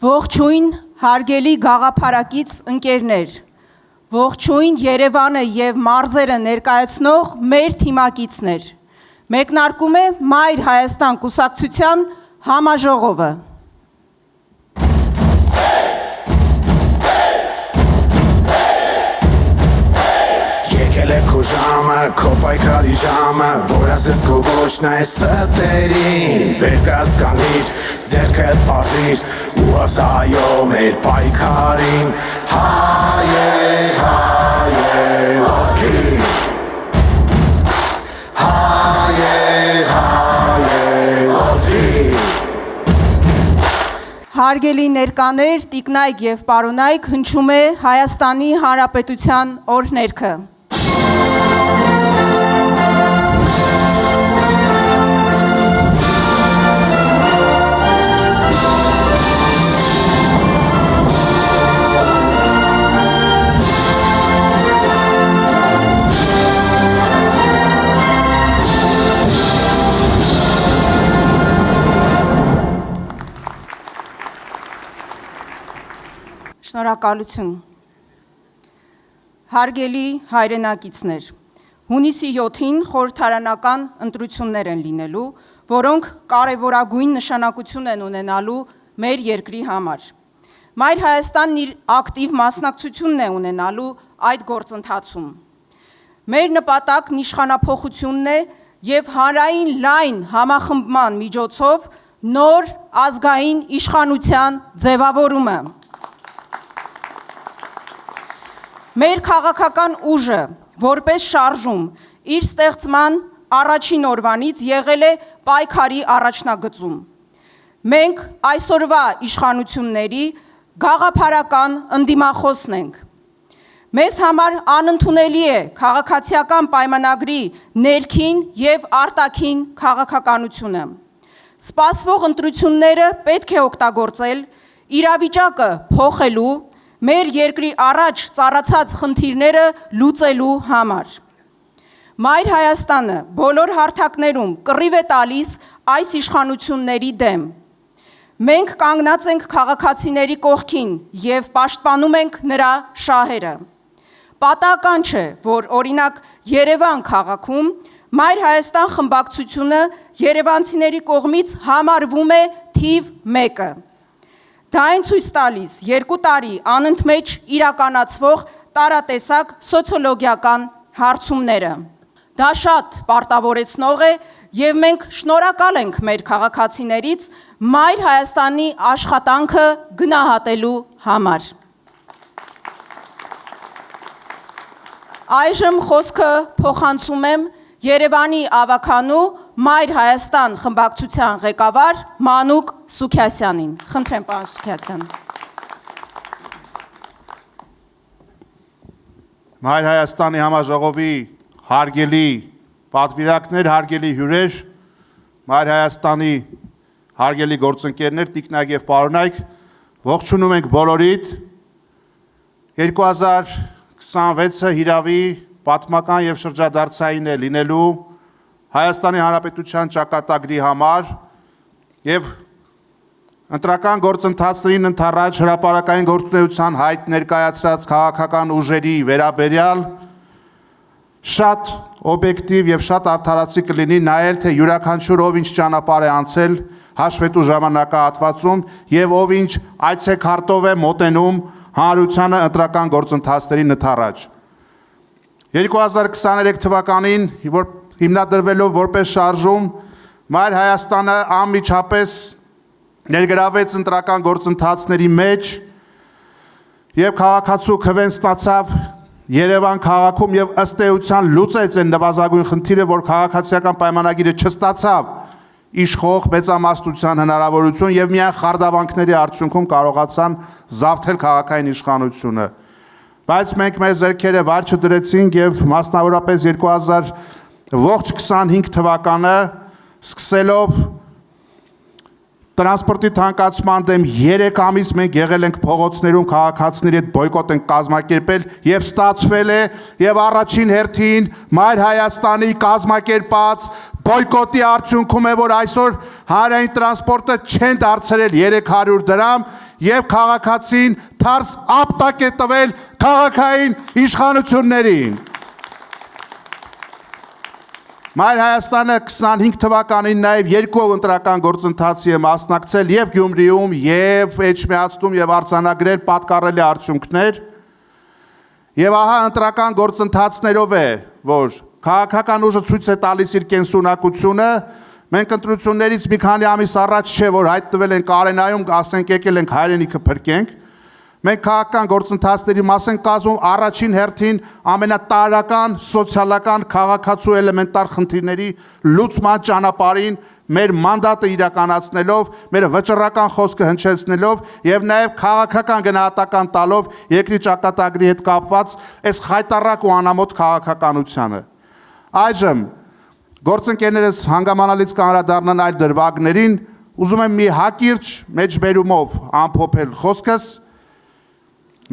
Ողջույն հարգելի գաղափարակից ընկերներ, ողջույն Երևանը և մարզերը ներկայացնող մեր թիմակիցներ, մեկնարկում է Մայր Հայաստան կուսակցության համաժողովը։ Եկել է քո ժամը, քո պայքարի ժամը, որ ասես քո ոչն է ստերին, վեր կաց կանգիր, ձեռքդ պարզիր, ու ասայո մեր պայքարին, հայեր, հայեր, ոտքի, հայեր, հայեր, ոտքի։ Հարգելի ներկաներ, տիկնայք և պարոնայք, հնչում է Հայաստանի Հանրապետության օրհներգը։ Շնորհակալություն։ Հարգելի հայրենակիցներ, հունիսի 7-ին խորհրդարանական ընտրություններ են լինելու, որոնք կարևորագույն նշանակություն են ունենալու մեր երկրի համար։ Մայր Հայաստանն իր ակտիվ մասնակցությունն է ունենալու այդ գործընթացում։ Մեր նպատակն իշխանափոխությունն է և հանրային լայն համախմբման միջոցով նոր ազգային իշխանության ձևավորումը։ Մեր քաղաքական ուժը, որպես շարժում, իր ստեղծման առաջին օրվանից եղել է պայքարի առաջնագծում։ Մենք այսօրվա իշխանությունների գաղափարական ընդդիմախոսն ենք։ Մեզ համար անընդունելի է քաղաքացիական պայմանագրի ներքին և արտաքին քաղաքականությունը։ Սպասվող ընտրությունները պետք է օգտագործել իրավիճակը փոխելու, մեր երկրի առաջ ծառացած խնդիրները լուծելու համար։ Մայր Հայաստանը բոլոր հարթակներում կռիվ է տալիս այս իշխանությունների դեմ։ Մենք կանգնած ենք քաղաքացիների կողքին և պաշտպանում ենք նրա շահերը։ Պատահական չէ, որ օրինակ Երևան քաղաքում Մայր Հայաստան խմբակցությունը երևանցիների կողմից համարվում է թիվ 1-ը։ Դա այն ցույց տալիս 2 տարի անընդմեջ իրականացվող տարատեսակ սոցիոլոգիական հարցումները։ Դա շատ պարտավորեցնող է և մենք շնորհակալ ենք մեր քաղաքացիներից Մայր Հայաստանի աշխատանքը գնահատելու համար։ Այժմ խոսքը փոխանցում եմ Երևանի ավագանու Մայր Հայաստան խմբակցության ղեկավար Մանուկ Սուքիասյանին։ Խնդրեմ, պարոն Սուքիասյան։ Մայր Հայաստանի համաժողովի հարգելի պատվիրակներ, հարգելի հյուրեր, Մայր Հայաստանի հարգելի գործընկերներ, տիկնայք և պարոնայք, ողջունում ենք բոլորիդ 2026-ը հիրավի պատմական և շրջադարձային է լինելու Հայաստանի Հանրապետության ճակատագրի համար և ընտրական գործընթացներին ընդառաջ հրապարակային գործունեության հայտ ներկայացրած քաղաքական ուժերի վերաբերյալ շատ օբյեկտիվ և շատ արդարացի կլինի նայել, թե յուրաքանչյուր ով ինչ ճանապարհ է անցել հաշվետու ժամանակահատվածում և ով ինչ այցեքարտով է մոտենում հանրությանը ընտրական գործընթացներին ընդառաջ։ 2023 թվականին, որ հիմնադրվելով որպես շարժում, Մայր Հայաստանը անմիջապես ներգրավեց ընտրական գործընթացների մեջ և քաղաքացու քվեն ստացավ Երևան քաղաքում և ըստ էության լուծեց այն նվազագույն խնդիրը, որ քաղաքացիական պայմանագիրը չստացավ իշխող մեծամասնության հնարավորություն և միայն խարդավանքների արդյունքում կարողացան զավթել քաղաքային իշխանությունը։ Բայց մենք մեր ձեռքերը վար չդրեցինք և մասնավորապես 2025 թվականը սկսելով տրանսպորտի թանկացման դեմ 3 ամիս մենք եղել ենք փողոցներում քաղաքացիների հետ բոյկոտ ենք կազմակերպել և ստացվել է և առաջին հերթին Մայր Հայաստանի կազմակերպած բոյկոտի արդյունքում է, որ այսօր հանրային տրանսպորտը չեն դարձրել 300 դրամ եւ քաղաքացին թարս ապտակ է տվել քաղաքային իշխանություններին։ Մայր Հայաստանը 25 թվականին նաև երկու ընտրական գործընթացի է մասնակցել եւ Գյումրիում եւ Էջմիածնում եւ արձանագրել պատկառելի արդյունքներ։ Եվ ահա ընտրական գործընթացներով է, որ քաղաքական ուժը ցույց է տալիս իր կենսունակությունը։ Մենք ընտրություններից մի քանի ամիս առաջ չէ, որ հայտնվել ենք արենայում, ասենք եկել ենք հայրենիքը փրկենք։ Մենք քաղաքական գործընթացների մաս են կազմում առաջին հերթին ամենատարրական սոցիալական քաղաքացու էլեմենտար խնդիրների լուծման ճանապարհին մեր մանդատը իրականացնելով, մեր վճռական խոսքը հնչեցնելով եւ նաեւ քաղաքական գնահատական տալով երկրի ճակատագրի հետ կապված այս խայտառակ ու անամոթ քաղաքականությանը։ Այժմ գործընկերներս հանգամանալից կանրադառնան այլ դրվագներին, ուզում եմ մի հակիրճ մեջբերումով ամփոփել խոսքս։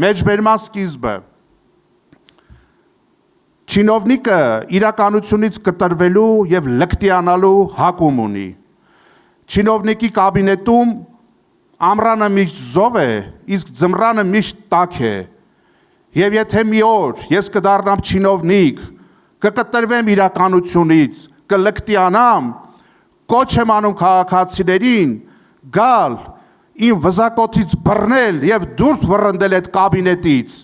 Մեջբերման սկիզբը Չինովնիկը իրականությունից կտրվելու եւ լկտիանալու հակում ունի։ Չինովնիկի կաբինետում ամռանը միշտ զով է, իսկ ձմռանը միշտ տաք է։ Եվ եթե մի օր ես կդառնամ չինովնիկ, կկտրվեմ իրականությունից, կլկտիանամ, կոչ եմ անում քաղաքացիներին գալ իմ վզակոթից բռնել եւ դուրս վռնդել այդ կաբինետից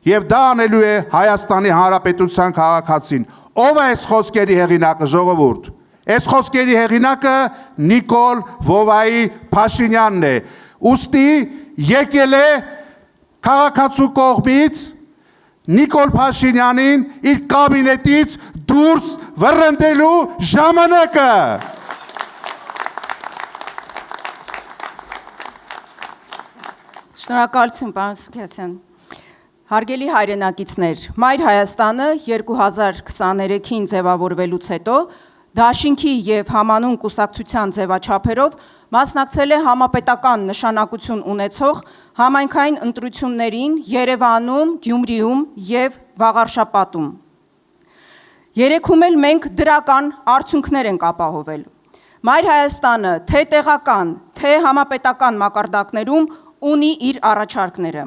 եւ դա անելու է Հայաստանի Հանրապետության քաղաքացին։ Ով է այս խոսքերի հեղինակը, ժողովուրդ։ Այս խոսքերի հեղինակը Նիկոլ Վովայի Փաշինյանն է։ Ուստի եկել է քաղաքացու կողմից Նիկոլ Փաշինյանին իր կաբինետից դուրս վռնդելու ժամանակը։ Շնորհակալություն, պարոն Սուքիասյան։ Հարգելի հայրենակիցներ, Մայր Հայաստանը 2023-ին ձևավորվելուց հետո Դաշինքի եւ Համանուն կուսակցության ձևաչափերով մասնակցել է համապետական նշանակություն ունեցող համայնքային ընտրություններին Երևանում, Գյումրիում եւ Վաղարշապատում։ Երեքում էլ մենք դրական արդյունքներ ենք ապահովել։ Մայր Հայաստանը թե տեղական, թե համապետական մակարդակներում ունի իր առաջարկները։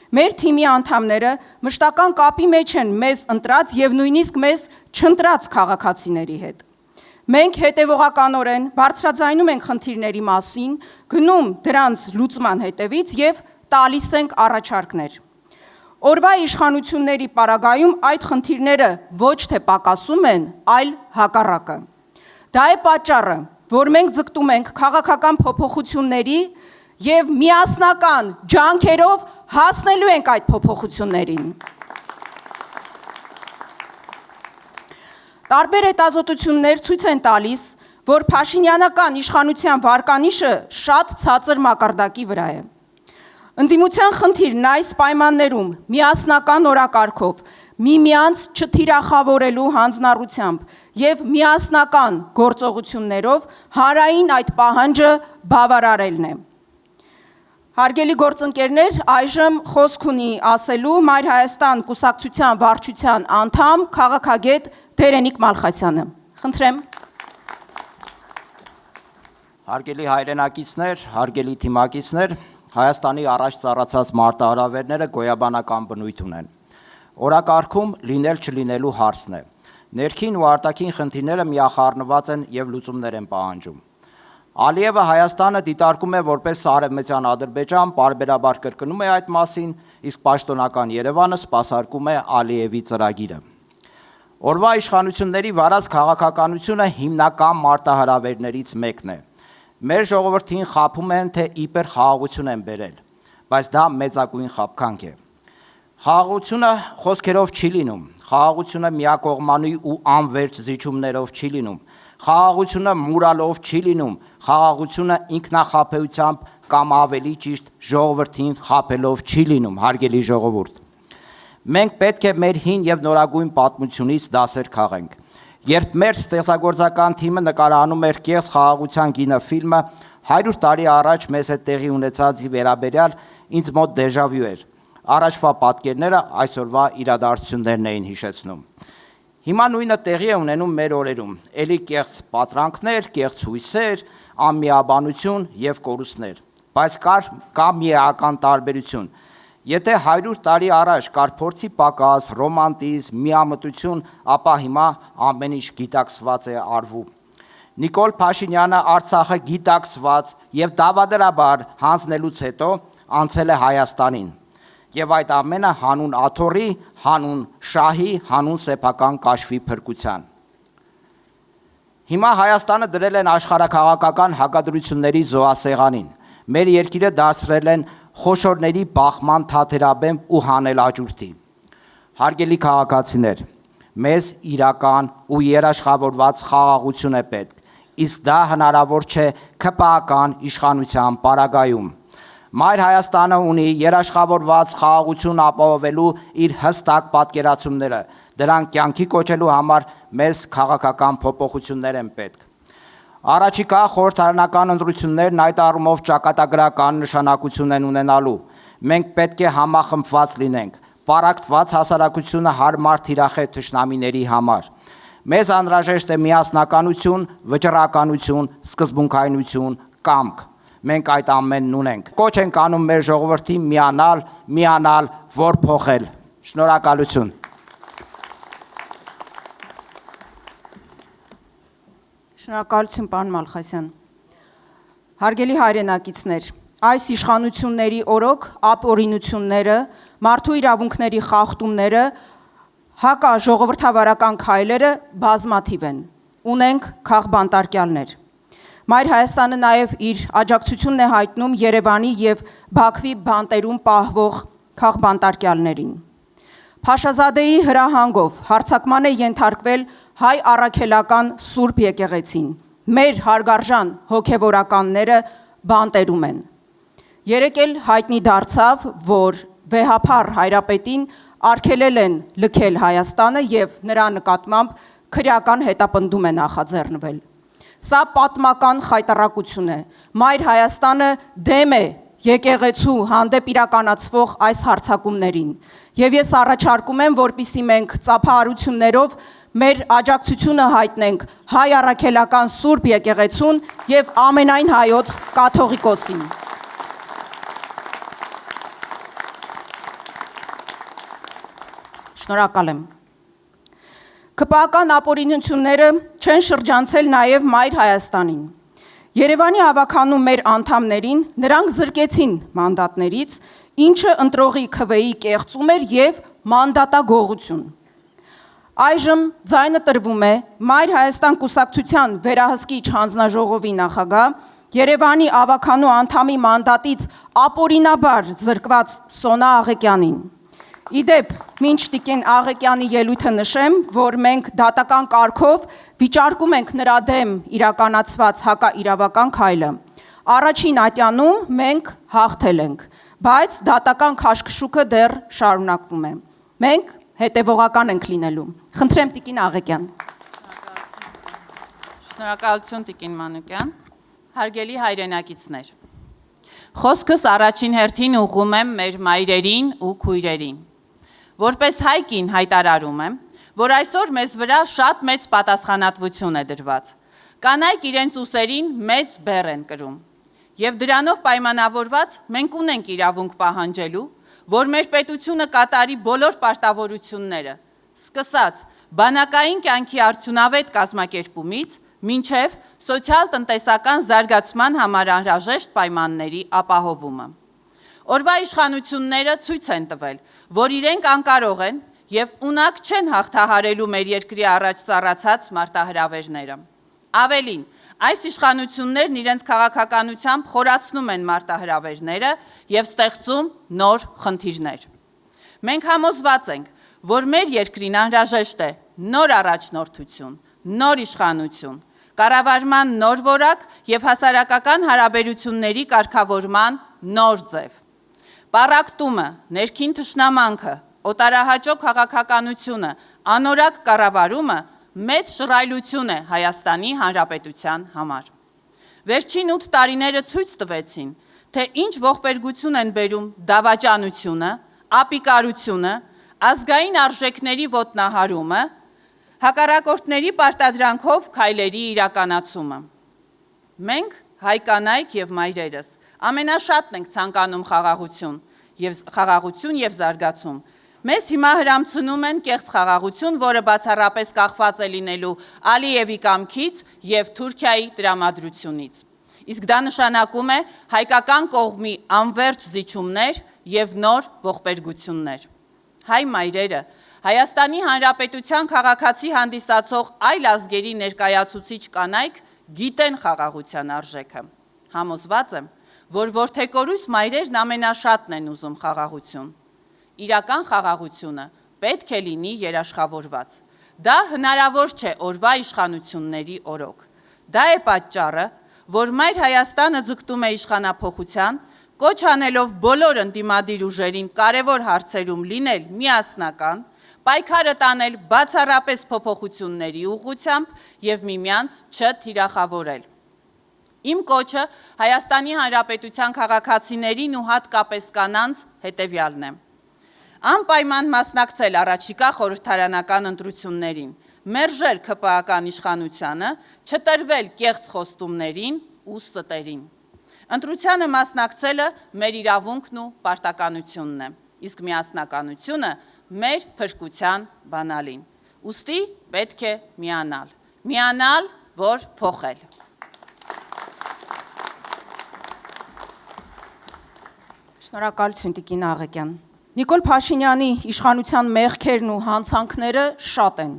Մեր թիմի անդամները մշտական կապի մեջ են մեզ ընտրած եւ նույնիսկ մեզ չընտրած քաղաքացիների հետ։ Մենք հետևողականորեն բարձրաձայնում ենք խնդիրների մասին, գնում դրանց լուծման հետևից եւ տալիս ենք առաջարկներ։ Օրվա իշխանությունների պարագայում այդ խնդիրները ոչ թե պակասում են, այլ հակառակը։ Դա է պատճառը, որ մենք ձգտում ենք քաղաքական փոփոխությունների եւ միասնական ջանքերով հասնելու ենք այդ փոփոխություններին։ Տարբեր հետազոտություններ ցույց են տալիս, որ Փաշինյանական իշխանության վարկանիշը շատ ցածր մակարդակի վրա է։ Ընդդիմության խնդիրն այս պայմաններում միասնական օրակարգով, միմյանց չթիրախավորելու հանձնառությամբ եւ միասնական գործողություններով հանրային այդ պահանջը բավարարելն է։ Հարգելի գործընկերներ, այժմ խոսք ունի ասելու Մայր Հայաստան կուսակցության վարչության անդամ, քաղաքագետ Դերենիկ Մալխասյանը։ Խնդրեմ։ Հարգելի հայրենակիցներ, հարգելի թիմակիցներ, Հայաստանի առաջ ծառացած մարտահրավերները գոյաբանական բնույթ ունեն։ Օրակարգում լինել չլինելու հարցն է։ Ներքին ու արտաքին խնդիրները միախառնված են եւ լուծումներ են պահանջում։ Ալիևը Հայաստանը դիտարկում է որպես արևմտյան Ադրբեջան, պարբերաբար կրկնում է այդ մասին, իսկ պաշտոնական Երևանը սպասարկում է Ալիևի ծրագիրը։ Օրվա իշխանությունների վարած քաղաքականությունը հիմնական մարտահրավերներից մեկն է։ Մեր ժողովրդին խաբում են, թե իբր խաղաղություն են բերել, բայց դա մեծագույն խաբկանք է։ Խաղաղությունը խոսքերով չի լինում, խաղաղությունը միակողմանի ու անվերջ զիջումներով չի լինում, խաղաղությունը մուրալով չի լինում, խաղաղությունը ինքնախաբեությամբ կամ ավելի ճիշտ ժողովրդին խաբելով չի լինում, հարգելի ժողովուրդ։ Մենք պետք է մեր հին եւ նորագույն պատմությունից դասեր քաղենք։ Երբ մեր ստեղծագործական թիմը նկարահանում էր Կեղծ խաղաղության գինը ֆիլմը, 100 տարի առաջ մեզ հետ տեղի ունեցածի վերաբերյալ ինձ մոտ դեժավյու էր։ Առաջվա պատկերները այսօրվա իրադարձություններն էին հիշեցնում։ Հիմա նույնը տեղի է ունենում մեր օրերում, էլի կեղծ պատրանքներ, կեղծ հույսեր, անմիաբանություն եւ կորուստներ։ բայց կա մի էական տարբերություն։ Եթե 100 տարի առաջ կար փորձի պակաս, ռոմանտիզմ, միամտություն, ապա հիմա ամեն ինչ գիտակցված է արվում։ Նիկոլ Փաշինյանը Արցախը գիտակցված եւ դավադրաբար հանձնելուց հետո անցել է Հայաստանին։ Եվ այդ ամենը հանուն աթոռի, հանուն շահի, հանուն սեփական կաշվի փրկության։ Հիմա Հայաստանը դրել են աշխարհաքաղաքական հակադրությունների զոհասեղանին։ Մեր երկիրը դարձրել են խոշորների բախման թաթերաբեմ ու հանելաջուրդի։ Հարգելի քաղաքացիներ, մեզ իրական ու երաշխավորված խաղաղություն է պետք, իսկ դա հնարավոր չէ ԿՊԱ-ական իշխանության պարագայում։ Մայր Հայաստանը ունի երաշխավորված խաղաղություն ապահովելու իր հստակ պատկերացումները, դրանք կյանքի կոչելու համար մեզ քաղաքական փոփոխություններ են պետք։ Առաջիկա խորհրդարանական ընտրություններն այդ առումով ճակատագրական նշանակություն են ունենալու։ Մենք պետք է համախմբված լինենք, պարակտված հասարակությունը հարմար թիրախ է թշնամիների համար։ Մեզ անհրաժեշտ է միասնականություն, վճռականություն, սկզբունքայնություն, կամք։ Մենք այդ ամենն ունենք։ Կոչ ենք անում մեր ժողովրդին միանալ, որ փոխել։ Շնորհակալություն։ Շնորհակալություն, պարոն Մալխասյան։ Հարգելի հայրենակիցներ, այս իշխանությունների օրոք ապօրինությունները, մարդու իրավունքների խախտումները, հակաժողովրդավարական քայլերը բազմաթիվ են։ Ունենք քաղբանտարկյալներ։ Մայր Հայաստանը նաև իր աջակցությունն է հայտնում Երևանի եւ Բաքվի բանտերում պահվող քաղբանտարկյալներին։ Փաշազադեի հրահանգով հարձակման է ենթարկվել հայ առաքելական Սուրբ եկեղեցին։ Մեր հարգարժան հոգևորականները բանտերում են։ Երեկ էլ հայտնի դարձավ, որ վեհափառ հայրապետին արգելել են լքել Հայաստանը եւ նրա նկատմամբ քրեական հետապնդում է նախաձեռնվել։ Սա պատմական խայտառակություն է։ Մայր Հայաստանը դեմ է եկեղեցու հանդեպ իրականացվող այս հարձակումներին։ Եվ ես առաջարկում եմ, որպեսզի մենք ծափահարություններով մեր աջակցությունը հայտնենք հայ առաքելական Սուրբ եկեղեցուն եւ ամենայն հայոց կաթողիկոսին։ Շնորհակալ եմ։ ԿՊԱ-ական ապօրինությունները չեն շրջանցել նաև Մայր Հայաստանին։ Երևանի ավականու մեր անդամներին նրանք զրկեցին մանդատներից, ինչը ընտրողի քվեի կեղծում էր եւ մանդատագողություն։ Այժմ ձայնը տրվում է Մայր Հայաստան կուսակցության վերահսկիչ հանձնաժողովի նախագահ Երևանի ավականու անդամի մանդատից ապօրինաբար զրկված Սոնա Աղեկյանին։ Իդեպ, մինչ Տիկին Աղեկյանի ելույթը նշեմ, որ մենք դատական կարգով վիճարկում ենք նրա դեմ իրականացված հակաիրավական քայլը։ Առաջին ատյանում մենք հաղթել ենք, բայց դատական քաշքշուկը դեռ շարունակվում է։ Մենք հետևողական ենք լինելու։ Խնդրեմ Տիկին Աղեկյան։ Շնորհակալություն Տիկին Մանուկյան։ Հարգելի հայրենակիցներ։ Խոսքս առաջին հերթին ուղղում եմ մեր մայրերին ու քույրերին։ Որպես հայկին հայտարարում եմ, որ այսօր մեզ վրա շատ մեծ պատասխանատվություն է դրված։ Կանայք իրենց ուսերին մեծ բեռ են կրում։ Եվ դրանով պայմանավորված մենք ունենք իրավունք պահանջելու, որ մեր պետությունը կատարի բոլոր պարտավորությունները, սկսած բանակային կյանքի արդյունավետ կազմակերպումից, մինչև սոցիալ-տնտեսական զարգացման համար անհրաժեշտ պայմանների ապահովումը։ Օրվա իշխանությունները ցույց են տվել, որ իրենք անկարող են եւ ունակ չեն հաղթահարելու մեր երկրի առաջ ծառացած մարտահրավերները։ Ավելին, այս իշխանություններն իրենց քաղաքականությամբ խորացնում են մարտահրավերները եւ ստեղծում նոր խնդիրներ։ Մենք համոզված ենք, որ մեր երկրին անհրաժեշտ է նոր առաջնորդություն, նոր իշխանություն, կառավարման նոր որակ եւ հասարակական հարաբերությունների կարգավորման նոր ձև։ Պարակտումը, ներքին թշնամանքը, օտարահաճո քաղաքականությունը, անորակ կառավարումը մեծ շռայլություն է Հայաստանի Հանրապետության համար։ Վերջին 8 տարիները ցույց տվեցին, թե ինչ ողբերգություն են բերում դավաճանությունը, ապիկարությունը, ազգային արժեքների ոտնահարումը, հակառակորդների պարտադրանքով քայլերի իրականացումը։ Մենք հայ կանայք եւ մայրերս Ամենաշատն ենք ցանկանում խաղաղություն եւ զարգացում։ Մեզ հիմա հրամցնում են կեղծ խաղաղություն, որը բացառապես կախված է լինելու Ալիևի կամքից եւ Թուրքիայի տրամադրությունից։ Իսկ դա նշանակում է հայկական կողմի անվերջ զիջումներ եւ նոր ողբերգություններ։ Հայ մայրերը, Հայաստանի Հանրապետության քաղաքացի հանդիսացող այլ ազգերի ներկայացուցիչ կանայք գիտեն խաղաղության արժեքը։ Համոզված եմ, որ որդեկորույս մայրերն ամենաշատն են ուզում խաղաղություն։ Իրական խաղաղությունը պետք է լինի երաշխավորված։ Դա հնարավոր չէ օրվա իշխանությունների օրոք։ Դա է պատճառը, որ Մայր Հայաստանը ձգտում է իշխանափոխության, կոչ անելով բոլոր ընդդիմադիր ուժերին կարևոր հարցերում լինել միասնական, պայքարը տանել բացառապես փոփոխությունների ուղղությամբ եւ միմյանց չթիրախավորել։ Իմ կոչը Հայաստանի Հանրապետության քաղաքացիներին ու հատկապես կանանց հետևյալն է. անպայման մասնակցել առաջիկա խորհրդարանական ընտրություններին, մերժել ՔՊԱ-ական իշխանությանը, չտրվել կեղծ խոստումներին ու ստերին։ Ընտրությանը մասնակցելը մեր իրավունքն ու պարտականությունն է, իսկ միասնականությունը մեր փրկության բանալին։ Ուստի պետք է միանալ, որ փոխել։ Շնորհակալություն Տիկին Աղեկյան։ Նիկոլ Փաշինյանի իշխանության մեղքերն ու հանցանքները շատ են։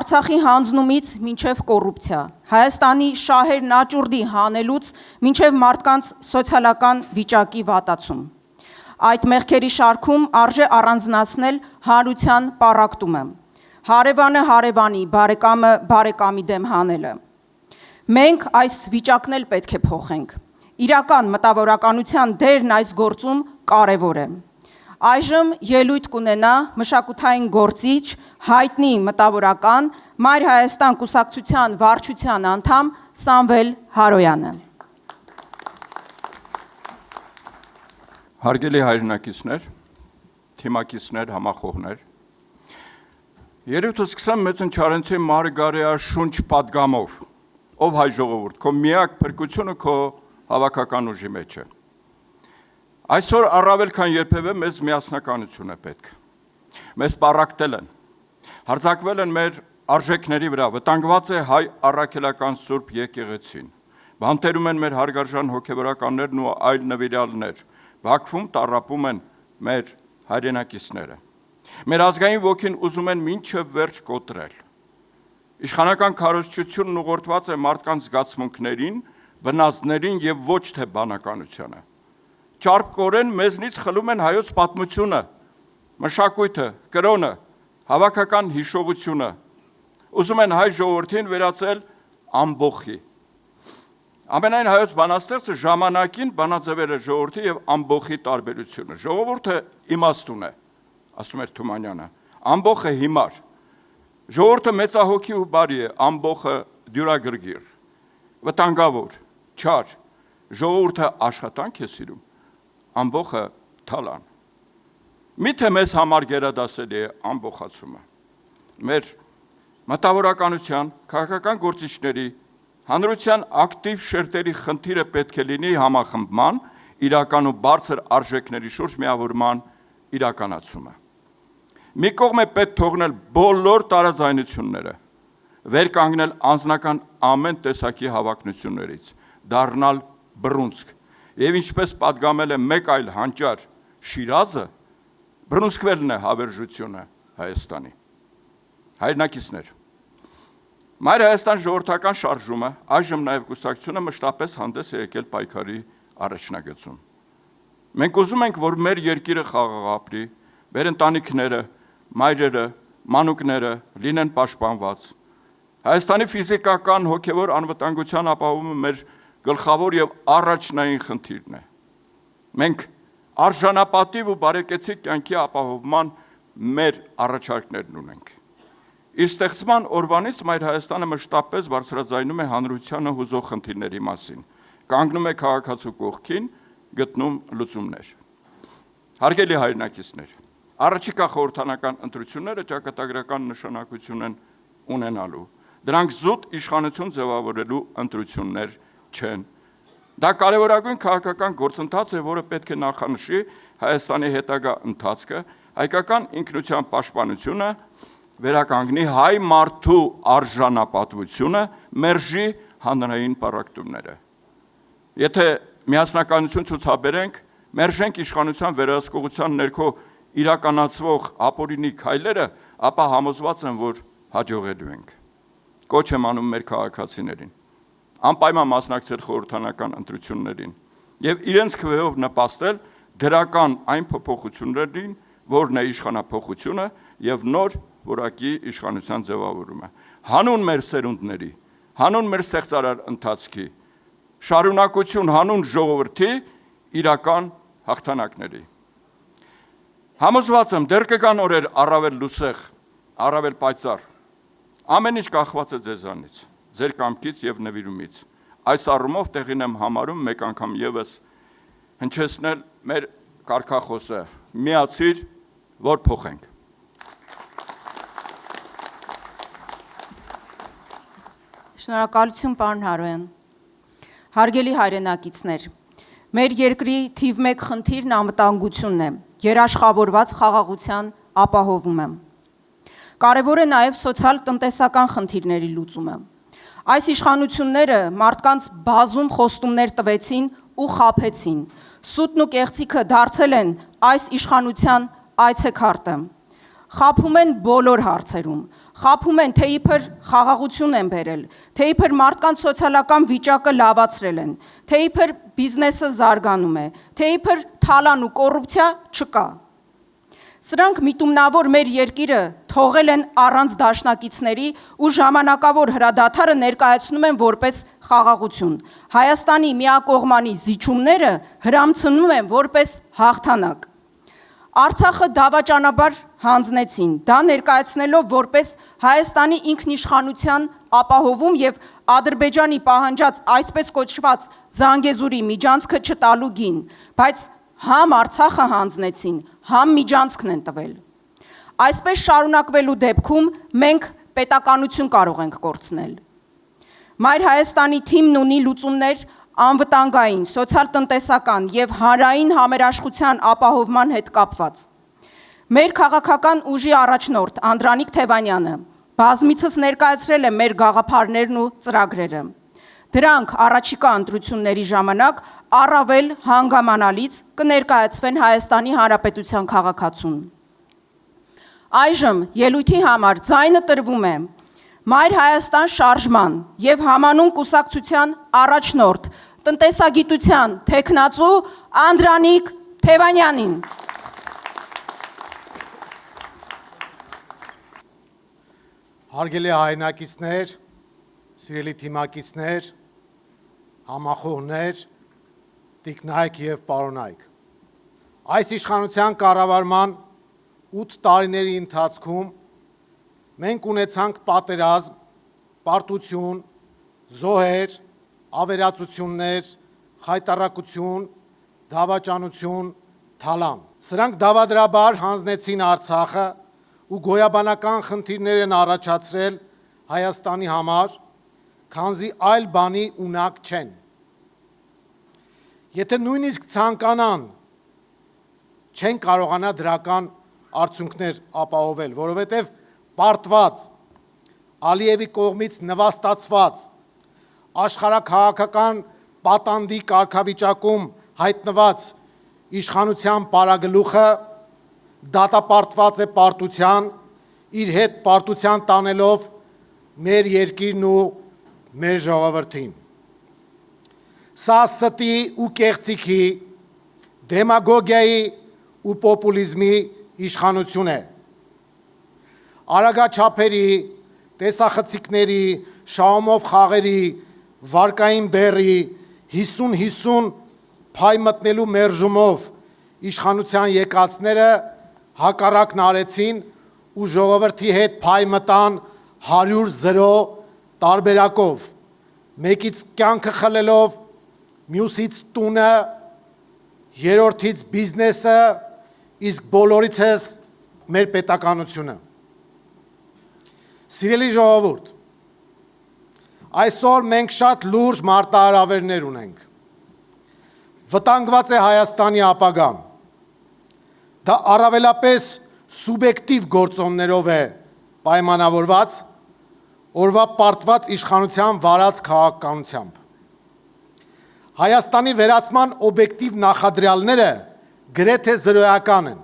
Արցախի հանձնումից մինչև կոռուպցիա, Հայաստանի շահերն աճուրդի հանելուց մինչև մարդկանց սոցիալական վիճակի վատացում։ Այդ մեղքերի շարքում արժե առանձնացնել հանրության պառակտումը, հարևանը հարևանի, բարեկամը բարեկամի դեմ հանելը։ Մենք այս վիճակն էլ պետք է փոխենք։ Իրական մտավորականության դերն այս գործում կարևոր է։ Այժմ ելույթ կունենա մշակութային գործիչ, հայտնի մտավորական, Մայր Հայաստան կուսակցության վարչության անդամ Սամվել Հարոյանը։ Հարգելի հայրենակիցներ, թիմակիցներ, համախոհներ, երևույթը սկսեմ մեծ ընչարենցի Մարգարեա շունչ պատգամով, ով հայ ժողովուրդ, քո միակ փրկությունը քո հավաքական ուժի մեջ է։ Այսօր առավել քան երբևէ մեզ միասնականություն է պետք։ Մեզ պառակտել են, հարձակվել են մեր արժեքների վրա, վտանգված է հայ առաքելական սուրբ եկեղեցին, բանտերում են մեր հարգարժան հոգևորականներն ու այլ նվիրյալներ, Բաքվում տառապում են մեր հայրենակիցները։ Մեր ազգային ոգին ուզում են մինչև վերջ կոտրել։ Իշխանական քարոզչությունն ուղղորդված է մարդկանց զգացմունքներին, վնասներին եւ ոչ թե բանականությանը։ Ճարպկորեն մեզնից խլում են հայոց պատմությունը, մշակույթը, կրոնը, հավաքական հիշողությունը։ Ուզում են հայ ժողովրդին վերածել ամբոխի։ Ամենայն հայոց բանաստեղծը ժամանակին բանաձևեր է ժողովրդի եւ ամբոխի տարբերությունը։ Ժողովուրդը իմաստուն է, ասում էր Թումանյանը, ամբոխը հիմար։ Ժողովուրդը մեծահոգի ու բարի է, ամբոխը դյուրագրգիռ, վտանգավոր, չար։ Ժողովուրդը աշխատանք է սիրում, ամբոխը թալան։ Միթե մեզ համար գերադասելի է ամբոխացումը։ Մեր մտավորականության, քաղաքական գործիչների, հանրության ակտիվ շերտերի խնդիրը պետք է լինի համախմբման, իրական ու բարձր արժեքների շուրջ միավորման իրականացումը։ Մի կողմ է պետք թողնել բոլոր տարաձայնությունները, վեր կանգնել անձնական ամեն տեսակի հավակնություններից, դառնալ բռունցք, եւ ինչպես պատգամել է մեկ այլ հանճար Շիրազը, բռունցքվելն է հավերժությունը Հայաստանի։ Հայրենակիցներ, Մայր Հայաստան ժողովրդական շարժումը, այժմ նաև կուսակցությունը մշտապես հանդես է եկել պայքարի առաջնագծում։ Մենք ուզում ենք, որ մեր երկիրը խաղաղ ապրի, մեր ընտանիքները, մայրերը, մանուկները լինեն պաշտպանված։ Հայաստանի ֆիզիկական հոգևոր անվտանգության ապահովումը մեր գլխավոր եւ առաջնային խնդիրն է։ Մենք արժանապատիվ ու բարեկեցիկ կյանքի ապահովման մեր առաջարկներն ունենք։ Իր ստեղծման օրվանից Մայր Հայաստանը մշտապես բարձրաձայնում է հանրությանը հուզող խնդիրների մասին, կանգնում է քաղաքացու կողքին, գտնում լուծումներ։ Հարգելի հայրենակիցներ, առաջիկա խորհրդարանական ընտրությունները ճակատագրական նշանակություն են ունենալու։ Դրանք զուտ իշխանություն ձևավորելու ընտրություններ չեն։ Դա կարևորագույն քաղաքական գործընթաց է, որը պետք է նախանշի Հայաստանի հետագա ընթացքը, հայկական ինքնության պաշտպանությունը, վերականգնի հայ մարդու արժանապատվությունը, մերժի հանրային պառակտումները։ Եթե միասնականություն ցուցաբերենք, մերժենք իշխանության վերահսկողության ներքո իրականացվող ապօրինի քայլերը, ապա համոզված եմ, որ հաջողելու ենք։ Կոչ եմ անում մեր քաղաքացիներին անպայման մասնակցել խորհրդանական ընտրություններին եւ իրենց քվեով նպաստել դրական այն փոփոխություններին, որն է իշխանափոխությունը եւ նոր որակի իշխանության ձևավորումը։ Հանուն մեր սերունդների, հանուն մեր ստեղծարար ընթացքի, շարունակություն հանուն ժողովրդի իրական հաղթանակների։ Համոզված եմ, դեռ կգան օրեր առավել լուսեղ, առավել պայծառ։ Ամեն ինչ կախված է ձեզանից, ձեր կամքից եւ նվիրումից։ Այս առումով տեղին եմ համարում մեկ անգամ եւս հնչեցնել մեր կարգախոսը՝ միացիր, որ փոխենք։ Շնորհակալություն, պարոն Հարոյան։ Հարգելի հայրենակիցներ, մեր երկրի թիվ 1 խնդիրն անվտանգությունն է, երաշխավորված խաղաղության ապահովումը։ Կարևոր է նաև սոցիալ-տնտեսական խնդիրների լուծումը։ Այս իշխանությունները մարդկանց բազում խոստումներ տվեցին ու խաբեցին։ Սուտն ու կեղծիքը դարձել են այս իշխանության այցեքարտը։ Խաբում են բոլոր հարցերում։ Խաբում են, թե իբր խաղաղություն են բերել, թե իբր մարդկանց սոցիալական վիճակը լավացրել են, թե իբր բիզնեսը զարգանում է, թե իբր թալան ու կոռուպցիա չկա։ Սրանք միտումնավոր մեր երկիրը թողել են առանց դաշնակիցների ու ժամանակավոր հրադադարը ներկայացնում են որպես խաղաղություն։ Հայաստանի միակողմանի զիջումները հրամցնում են որպես հաղթանակ։ Արցախը դավաճանաբար հանձնեցին, դա ներկայացնելով որպես Հայաստանի ինքնիշխանության ապահովում եւ Ադրբեջանի պահանջած այսպես կոչված Զանգեզուրի միջանցքը չտալու գին, բայց համ Արցախը հանձնեցին, համ միջանցքն են տվել։ Այսպես շարունակվելու դեպքում մենք պետականություն կարող ենք կորցնել։ Մայր Հայաստանի թիմն ունի լուծումներ անվտանգային, սոցիալ-տնտեսական եւ հանրային համերաշխության ապահովման հետ կապված։ Մեր քաղաքական ուժի առաջնորդ Անդրանիկ Թևանյանը բազմիցս ներկայացրել է մեր գաղափարներն ու ծրագրերը։ Դրանք առաջիկա ընտրությունների ժամանակ առավել հանգամանալից կներկայացվեն Հայաստանի Հանրապետության քաղաքացուն։ Այժմ ելույթի համար ձայնը տրվում է Մայր Հայաստան շարժման եւ համանուն կուսակցության առաջնորդ տնտեսագիտության թեկնածու Անդրանիկ Թևանյանին։ Հարգելի հայրենակիցներ, սիրելի թիմակիցներ, համախոհներ, տիկնայք եւ պարոնայք։ Այս իշխանության կառավարման 8 տարիների ընթացքում մենք ունեցանք պատերազմ, պարտություն, զոհեր, ավերածություններ, խայտառակություն, դավաճանություն, թալան։ Սրանք դավադրաբար հանձնեցին Արցախը ու գոյաբանական խնդիրներ են առաջացրել Հայաստանի համար, քանզի այլ բանի ունակ չեն։ Եթե նույնիսկ ցանկանան, չեն կարողանա դրական արդյունքներ ապահովել, որովհետև պարտված, Ալիևի կողմից նվաստացված, աշխարհաքաղաքական պատանդի կարգավիճակում հայտնված իշխանության պարագլուխը դատապարտված է պարտության, իր հետ պարտության տանելով մեր երկիրն ու մեր ժողովրդին։ Սա ստի ու կեղծիքի, դեմագոգիայի ու պոպուլիզմի իշխանություն է։ Արագաչափերի, տեսախցիկների, շահումով խաղերի, վարկային բեռի, 50-50 փայ մտնելու մերժումով իշխանության եկածները հակառակն արեցին ու ժողովրդի հետ փայ մտան 100-0 տարբերակով, մեկից կյանքը խլելով, մյուսից տունը, երրորդից բիզնեսը, իսկ բոլորիցս մեր պետականությունը։ Սիրելի ժողովուրդ, այսօր մենք շատ լուրջ մարտահրավերներ ունենք։ վտանգված է Հայաստանի ապագան։ Դա առավելապես սուբյեկտիվ գործոններով է պայմանավորված, օրվա պարտված իշխանության վարած քաղաքականությամբ։ Հայաստանի վերացման օբյեկտիվ նախադրյալները գրեթե զրոյական են։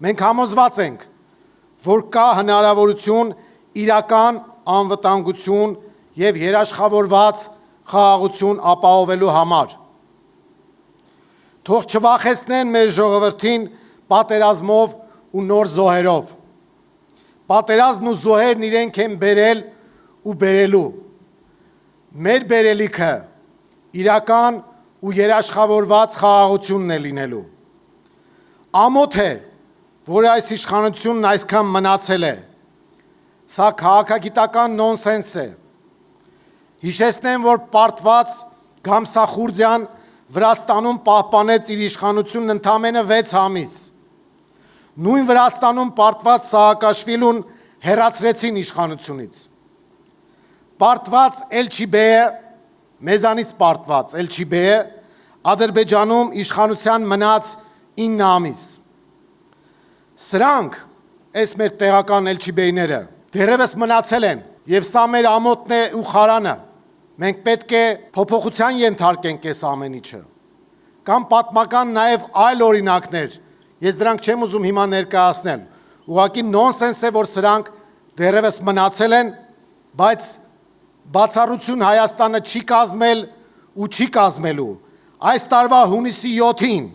Մենք համոզված ենք, որ կա հնարավորություն իրական անվտանգություն և երաշխավորված խաղաղություն ապահովելու համար։ Թող չվախեցնեն մեր ժողովրդին պատերազմով ու նոր զոհերով։ Պատերազմն ու զոհերն իրենք են բերել ու բերելու։ Մեր բերելիքը իրական ու երաշխավորված խաղաղությունն է լինելու։ Ամոթ է, որ այս իշխանությունն այսքան մնացել է։ Սա քաղաքագիտական նոնսենս է։ Հիշեցնեմ, որ պարտված Գամսախուրդյան Վրաստանում պահպանեց իր իշխանությունն ընդամենը 6 ամիս։ Նույն Վրաստանում պարտված Սահակաշվիլուն հեռացրեցին իշխանությունից։ Պարտված Էլչիբեյը, մեզանից պարտված Էլչիբեյը Ադրբեջանում իշխանության մնաց 9 ամիս։ Սրանք, այս մեր տեղական Էլչիբեյները, դեռևս մնացել են, և սա մեր ամոթն է ու խարանը։ Մենք պետք է փոփոխության ենթարկենք այս ամեն ինչը։ Կամ պատմական նաև այլ օրինակներ, ես դրանք չեմ ուզում հիմա ներկայացնել, ուղղակի նոնսենս է, որ սրանք դեռևս մնացել են, բայց բացառություն Հայաստանը չի կազմել ու չի կազմելու։ Այս տարվա հունիսի 7-ին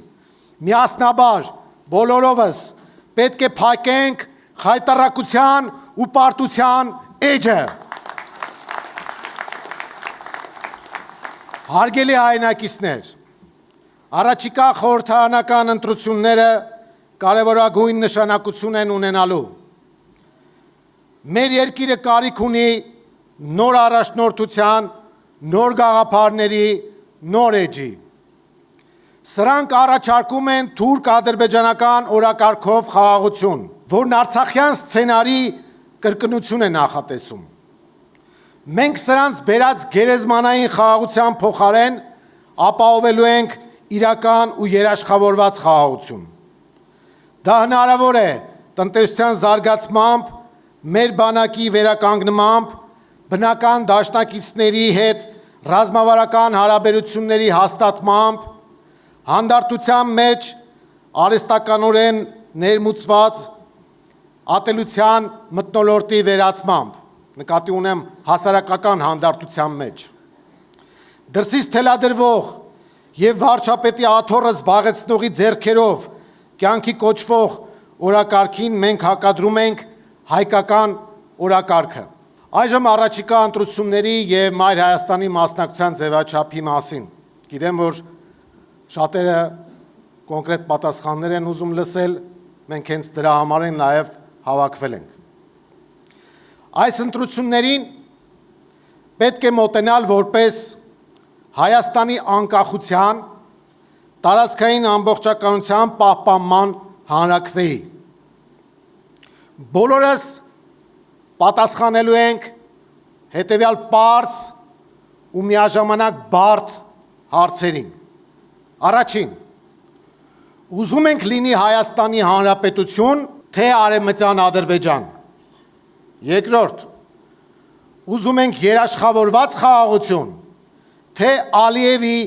միասնաբար բոլորովս պետք է փակենք խայտառակության ու պարտության էջը։ Հարգելի հայրենակիցներ, առաջիկա խորհրդարանական ընտրությունները կարևորագույն նշանակություն են ունենալու։ Մեր երկիրը կարիք ունի նոր առաջնորդության, նոր գաղափարների, նոր էջի։ Սրանք առաջարկում են թուրք-ադրբեջանական օրակարգով խաղաղություն, որն արցախյան սցենարի կրկնություն է նախատեսում։ Մենք սրանց բերած գերեզմանային խաղաղության փոխարեն ապահովելու ենք իրական ու երաշխավորված խաղաղություն։ Դա հնարավոր է տնտեսության զարգացմամբ, մեր բանակի վերականգնմամբ, բնական դաշնակիցների հետ ռազմավարական հարաբերությունների հաստատմամբ, հանդարտության մեջ արհեստականորեն ներմուծված ատելության մթնոլորտի վերացմամբ, նկատի ունեմ հասարակական հանդարտության մեջ։ Դրսից թելադրվող և վարչապետի աթոռը զբաղեցնողի ձեռքերով կյանքի կոչվող օրակարգին մենք հակադրում ենք հայկական օրակարգը։ Այժմ առաջիկա ընտրությունների և Մայր Հայաստանի մասնակցության ձևաչափի մասին։ Գիտեմ, որ շատերը կոնկրետ պատասխաններ են ուզում լսել, մենք հենց դրա համար են նաև հավաքվել ենք։ Այս ընտրություններին պետք է մոտենալ որպես Հայաստանի անկախության, տարածքային ամբողջականության պահպանման հանրաքվեի։ Բոլորս պատասխանելու ենք հետևյալ պարզ ու միաժամանակ բարդ հարցերին։ Առաջին, ուզում ենք լինի Հայաստանի Հանրապետություն, թե Արևմտյան Ադրբեջան։ Երկրորդ, ուզում ենք երաշխավորված խաղաղություն, թե Ալիևի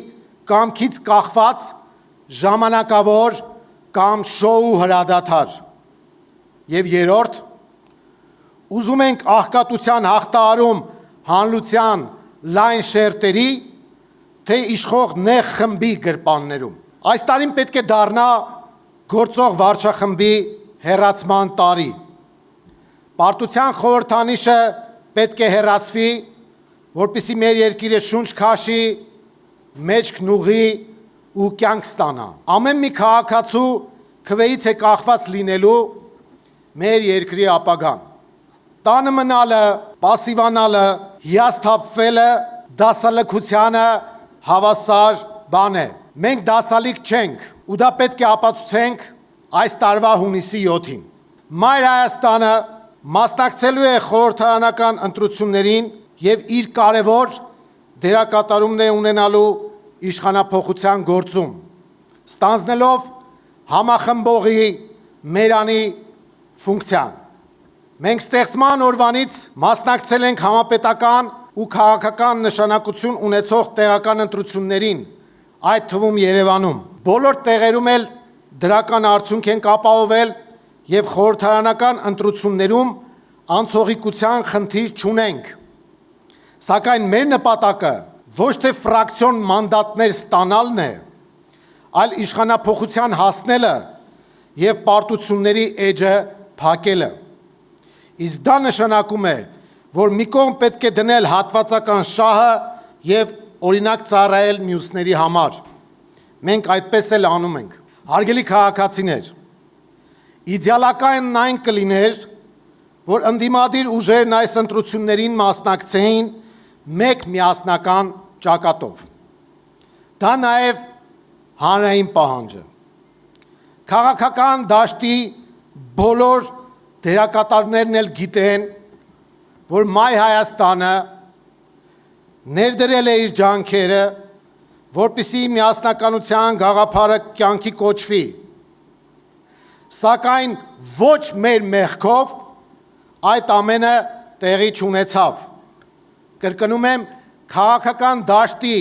կամքից կախված ժամանակավոր կամ շոու հրադադար։ Եվ երրորդ, ուզում ենք աղքատության հաղթահարում հանրության լայն շերտերի, թե իշխող նեղ խմբի գրպաններում։ Այս տարին պետք է դառնա գործող վարչախմբի հեռացման տարի։ Պարտության խորհրդանիշը պետք է հեռացվի, որպեսզի մեր երկիրը շունչ քաշի, մեջքն ուղղի ու կյանք ստանա։ Ամեն մի քաղաքացու քվեից է կախված լինելու մեր երկրի ապագան։ Տանը մնալը, պասիվանալը, հիասթափվելը դասալքությանը հավասար բան է։ Մենք դասալիկ չենք, ու դա պետք է ապացուցենք այս տարվա հունիսի 7-ին։ Մայր Հայաստանը մասնակցելու է խորհրդարանական ընտրություններին և իր կարևոր դերակատարումն է ունենալու իշխանափոխության գործում, ստանձնելով համախմբողի մերանի ֆունկցիան։ Մենք ստեղծման օրվանից մասնակցել ենք համապետական ու քաղաքական նշանակություն ունեցող տեղական ընտրություններին, այդ թվում Երևանում։ Բոլոր տեղերում էլ դրական արդյունք ենք ապահովել եւ խորհրդարանական ընտրություններում անցողիկության խնդիր չունենք։ Սակայն մեր նպատակը ոչ թե ֆրակցիոն մանդատներ ստանալն է, այլ իշխանափոխության հասնելը եւ պարտությունների էջը փակելը։ Իսկ դա նշանակում է, որ մի կողմ պետք է դնել հատվածական շահը եւ օրինակ ծառայել մյուսների համար։ Մենք այդպես էլ անում ենք։ Հարգելի քաղաքացիներ, իդեալականն այն կլիներ, որ ընդդիմադիր ուժերն այս ընտրություններին մասնակցեին մեկ միասնական ճակատով։ Դա նաև հանրային պահանջ է։ Քաղաքական դաշտի բոլոր դերակատարներն էլ գիտեն, որ Մայր Հայաստանը ներդրել է իր ջանքերը, որպեսզի միասնականության գաղափարը կյանքի կոչվի։ Սակայն ոչ մեր մեղքով այդ ամենը տեղի չունեցավ։ Կրկնում եմ, քաղաքական դաշտի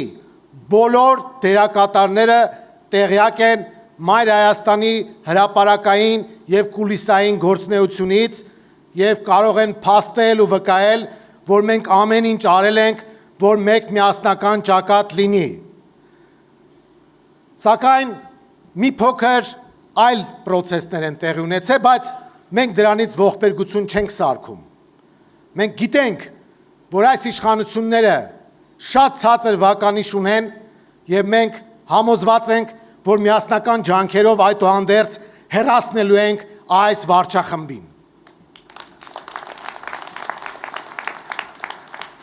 բոլոր դերակատարները տեղյակ են Մայր Հայաստանի հրապարակային եւ կուլիսային գործունեությունից եւ կարող են փաստել ու վկայել, որ մենք ամեն ինչ արել ենք, որ մեկ միասնական ճակատ լինի։ Սակայն մի փոքր այլ process-ներ են տեղի ունեցել, բայց մենք դրանից ողբերգություն չենք սարքում։ Մենք գիտենք, որ այս իշխանությունները շատ ցածր վականիշ ունեն եւ մենք համոզված ենք, որ միասնական ջանքերով այդուհանդերձ հեռացնելու ենք այս վարչախմբին։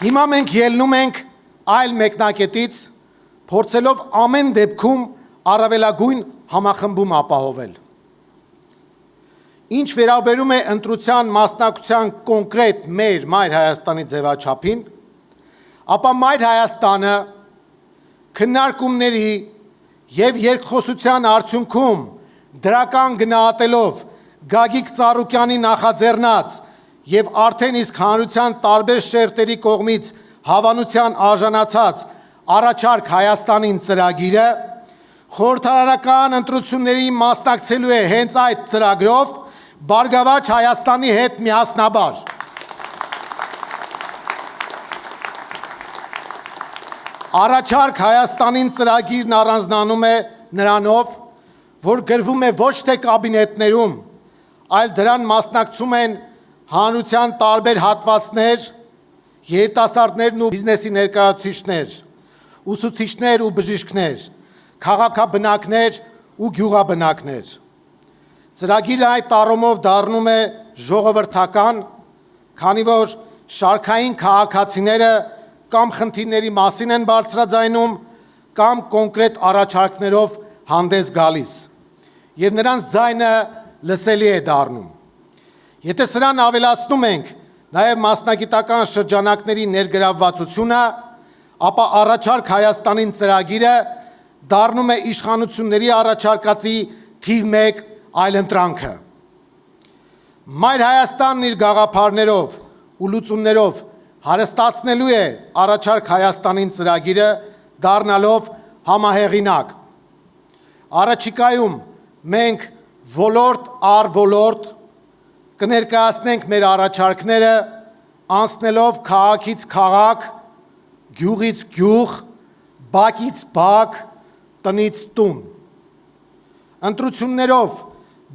Հիմա մենք ելնում ենք այլ մեկնակետից, փորձելով ամեն դեպքում առավելագույն համախմբում ապահովել։ Ինչ վերաբերում է ընտրության մասնակցության կոնկրետ մեր Մայր Հայաստանի ձևաչափին, ապա Մայր Հայաստանը քննարկումների եւ երկխոսության արդյունքում դրական գնահատելով Գագիկ Ծառուկյանի նախաձեռնած եւ արդեն իսկ հանրության տարբեր շերտերի կողմից հավանության արժանացած առաջարկ Հայաստանին ծրագիրը խորհրդարանական ընտրությունների մասնակցելու է հենց այդ ծրագրով Բարգավաճ Հայաստանի հետ միասնաբար։ Առաջարկ Հայաստանին ծրագիրն առանձնանում է նրանով, որ գրվում է ոչ թե կաբինետներում, այլ դրան մասնակցում են հանրության տարբեր հատվածներ, երիտասարդներն ու բիզնեսի ներկայացուցիչներ, ուսուցիչներ ու բժիշկներ, քաղաքաբնակներ ու գյուղաբնակներ։ Ծրագիրը այդ առումով դառնում է ժողովրդական, քանի որ շարքային քաղաքացիները կամ խնդիրների մասին են բարձրաձայնում, կամ կոնկրետ առաջարկներով հանդես գալիս, եւ նրանց ձայնը լսելի է դառնում։ Եթե սրան ավելացնում ենք նաեւ մասնագիտական շրջանակների ներգրավվածությունը, ապա առաջարկ Հայաստանին ծրագիրը դառնում է իշխանությունների առաջարկածի թիվ 1 այլընտրանքը։ Մայր Հայաստանն իր գաղափարներով ու լուծումներով հարստացնելու է առաջարկ Հայաստանին ծրագիրը դառնալով համահեղինակ։ Առաջիկայում մենք ոլորտ առ ոլորտ կներկայացնենք մեր առաջարկները, անցնելով քաղաքից քաղաք, գյուղից գյուղ, բակից բակ, տնից տուն։ Ընտրություններով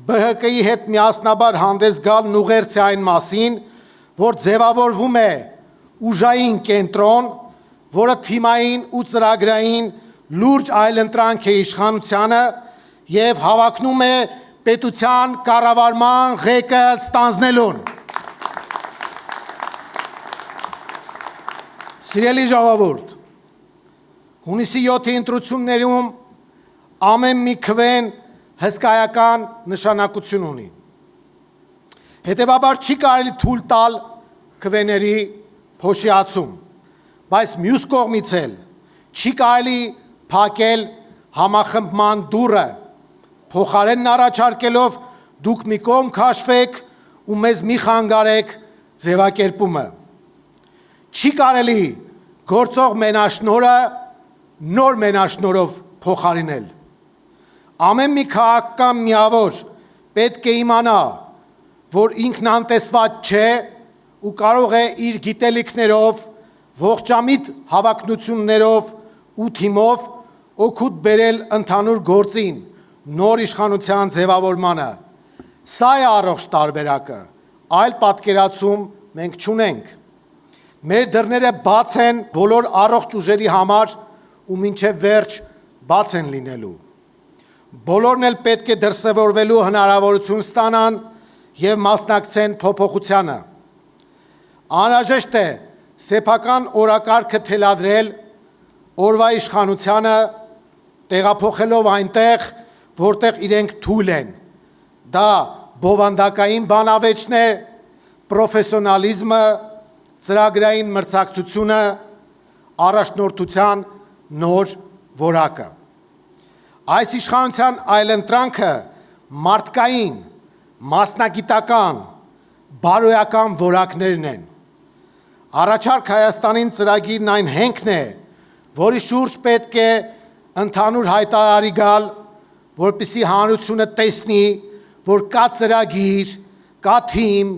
ԲՀԿ-ի հետ միասնաբար հանդես գալն ուղերձ է այն մասին, որ ձևավորվում է ուժային կենտրոն, որը թիմային ու ծրագրային լուրջ այլընտրանք է իշխանությանը եւ հավակնում է պետության կառավարման ղեկը ստանձնելուն։ Սիրելի ժողովուրդ, հունիսի 7-ի ընտրություններում ամեն մի քվեն հսկայական նշանակություն ունի։ Հետևաբար չի կարելի թույլ տալ քվեների փոշիացում, բայց մյուս կողմից էլ չի կարելի փակել համախմբման դուռը, փոխարենն առաջարկելով դուք մի կողմ քաշվեք ու մեզ մի խանգարեք ձևակերպումը։ Չի կարելի գործող մենաշնորհը նոր մենաշնորհով փոխարինել։ Ամեն մի քաղաքական միավոր պետք է իմանա, որ ինքն անտեսված չէ ու կարող է իր գիտելիքներով, ողջամիտ հավակնություններով ու թիմով օգուտ բերել ընդհանուր գործին, նոր իշխանության ձևավորմանը։ Սա է առողջ տարբերակը, այլ պատկերացում մենք չունենք։ Մեր դռները բաց են բոլոր առողջ ուժերի համար ու մինչև վերջ բաց են լինելու։ Բոլորն էլ պետք է դրսևորվելու հնարավորություն ստանան և մասնակցեն փոփոխությանը։ Անհրաժեշտ է սեփական օրակարգը թելադրել օրվա իշխանությանը, տեղափոխելով այնտեղ, որտեղ իրենք թույլ են։ Դա բովանդակային բանավեճն է, պրոֆեսիոնալիզմը, ծրագրային մրցակցությունը, առաջնորդության նոր որակը։ Այս իշխանության այլընտրանքը մարդկային, մասնագիտական, բարոյական որակներն են։ Առաջարկ Հայաստանին ծրագիրն այն հենքն է, որի շուրջ պետք է ընդհանուր հայտարարի գալ, որպեսզի հանրությունը տեսնի, որ կա ծրագիր, կա թիմ,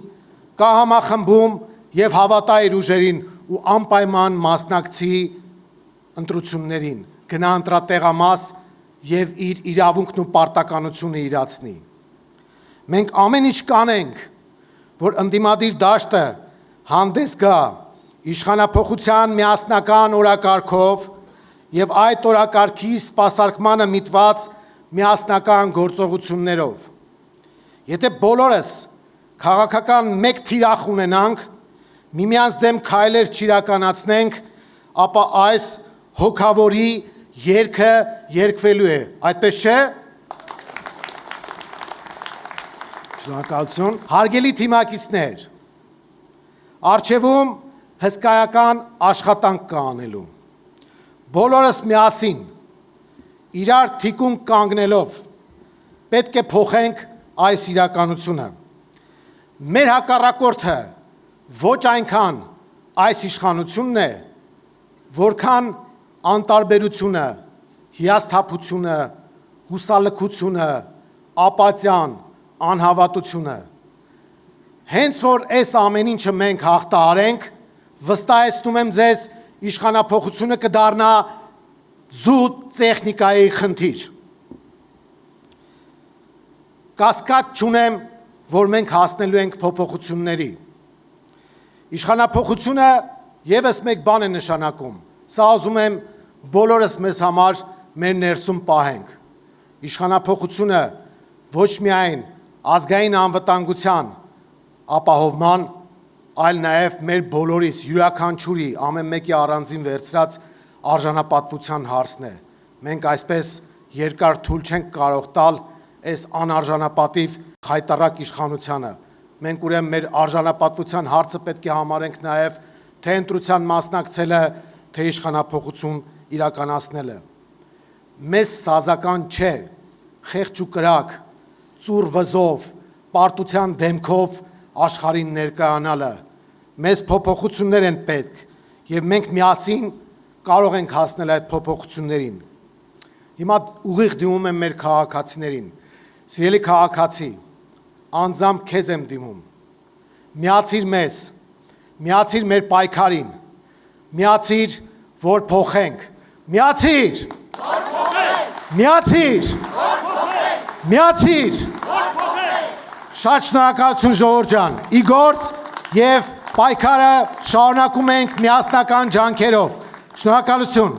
կա համախմբում և հավատա իր ուժերին ու անպայման մասնակցի ընտրություններին, գնա ընտրատեղամաս և իր իրավունքն ու պարտականությունը իրացնի։ Մենք ամեն ինչ կանենք, որ ընդդիմադիր դաշտը հանդես գա իշխանափոխության միասնական օրակարգով և այդ օրակարգի սպասարկմանը միտված միասնական գործողություններով։ Եթե բոլորս քաղաքական մեկ թիրախ ունենանք, միմյանց դեմ քայլեր չիրականացնենք, ապա այս հոգավորի երգը երգվելու է, այդպես չէ։ Շնորհակալություն։ Հարգելի թիմակիցներ, առջևում հսկայական աշխատանք կա անելու։ Բոլորս միասին, իրար թիկուն կանգնելով, պետք է փոխենք այս իրականությունը։ Մեր հակառակորդը ոչ այնքան այս իշխանությունն է, որքան անտարբերությունը, հիասթափությունը, հուսալքությունը, ապաթիան, անհավատությունը։ Հենց որ այս ամեն ինչը մենք հաղթահարենք, վստահեցնում եմ ձեզ, իշխանափոխությունը կդառնա զուտ տեխնիկայի խնդիր։ Կասկած չունեմ, որ մենք հասնելու ենք փոփոխությունների։ Իշխանափոխությունը ևս մեկ բան է նշանակում։ Սա ուզում եմ բոլորս մեզ համար մեր ներսում պահենք։ Իշխանափոխությունը ոչ միայն ազգային անվտանգության ապահովման, այլ նաև մեր բոլորիս յուրաքանչյուրի ամեն մեկի առանձին վերցրած արժանապատվության հարցն է։ Մենք այսպես երկար թույլ չենք կարող տալ այս անարժանապատիվ խայտառակ իշխանությանը։ Մենք ուրեմն մեր արժանապատվության հարցը պետք է համարենք նաև թե ընտրության մասնակցելը, թե իշխանափոխություն իրականացնելը։ Մեզ սազական չէ խեղճ ու կրակ, ծուռ վզով, պարտության դեմքով աշխարհին ներկայանալը։ Մեզ փոփոխություններ են պետք եւ մենք միասին կարող ենք հասնել այդ փոփոխություններին։ Հիմա ուղիղ դիմում եմ մեր քաղաքացիներին։ Սիրելի քաղաքացի, անձամբ քեզ եմ դիմում։ Միացիր մեզ, միացիր մեր պայքարին, միացիր, որ փոխենք։ Միացիր, որ փոխենք։ Միացիր, որ փոխենք։ Միացիր, որ փոխենք։ Շատ շնորհակալություն ժողովուրդ ջան։ Ի գործ եւ պայքարը շարունակում ենք միասնական ջանքերով։ Շնորհակալություն։